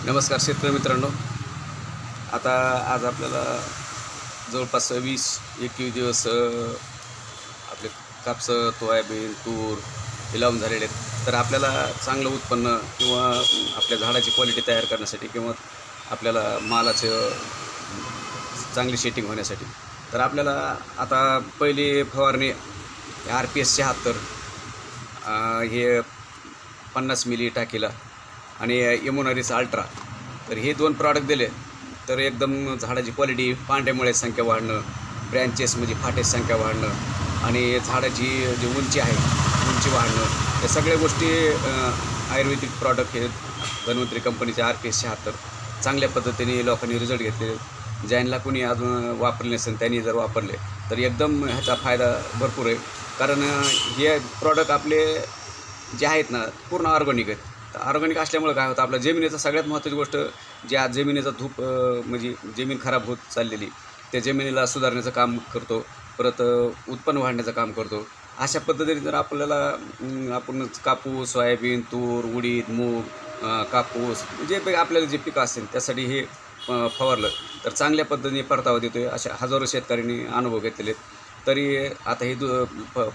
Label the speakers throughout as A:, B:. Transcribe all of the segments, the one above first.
A: नमस्कार शेतकरी मित्रांनो. आता आज आपल्याला जवळपास 20-21 दिवस आपले कापसं, सोयाबीन, तूर हे लावून झालेले आहेत. तर आपल्याला चांगलं उत्पन्न किंवा आपल्या झाडाची क्वालिटी तयार करण्यासाठी किंवा आपल्याला मालाचं चांगली सेटिंग होण्यासाठी तर आपल्याला आता पहिली फवारणी RPS 76 हे 50 मिली टाकीला आणि इम्युनरीस अल्ट्रा. तर हे 2 प्रॉडक्ट दिले तर एकदम झाडाची क्वालिटी, पांढऱ्यामुळे संख्या वाढणं, ब्रँचेस म्हणजे फाटेची संख्या वाढणं आणि झाडाची जी उंची आहे उंची वाढणं, या सगळ्या गोष्टी आयुर्वेदिक प्रॉडक्ट हे धन्वंतरी कंपनीचे RPS 76 चांगल्या पद्धतीने लोकांनी रिझल्ट घेतले. ज्यांना कोणी अजून वापरले नसेल त्यांनी जर वापरले तर एकदम ह्याचा फायदा भरपूर आहे. कारण हे प्रॉडक्ट आपले जे आहेत ना पूर्ण ऑर्गॅनिक आहेत. तर ऑर्गॅनिक असल्यामुळे काय होतं, आपल्या जमिनीचा सगळ्यात महत्त्वाची गोष्ट जी आज जमिनीचा धूप म्हणजे जमीन खराब होत चाललेली त्या जमिनीला सुधारण्याचं काम करतो, परत उत्पन्न वाढण्याचं काम करतो. अशा पद्धतीने जर आपल्याला आपण कापूस, सोयाबीन, तूर, उडीद, मूग, कापूस जे आपल्याला जे पिकं असतील त्यासाठी हे फवारलं तर चांगल्या पद्धतीने परतावा देतो आहे. अशा हजारो शेतकऱ्यांनी अनुभव घेतलेले आहेत. तरी आता ही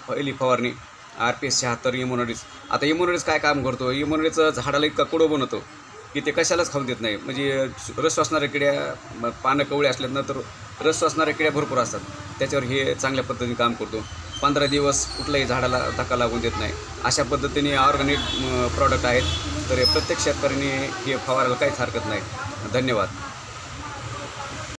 A: पहिली फवारणी RPS 76 इम्युनरीज. आता इम्युनरीज काय काम करतो, इम्युनरीचं झाडाला इतका कुडं बनवतो की ते कशालाच खाऊन देत नाही. म्हणजे रस श्वसणाऱ्या किड्या, पानं कवळी असल्यानंतर रस श्वसणाऱ्या किड्या भरपूर असतात, त्याच्यावर हे चांगल्या पद्धतीने काम करतो. 15 दिवस कुठल्याही झाडाला धक्का लागून देत नाही. अशा पद्धतीने ऑर्गॅनिक प्रॉडक्ट आहेत. तर प्रत्येक शेतकऱ्यांनी हे फवारायला काहीच हरकत नाही. धन्यवाद.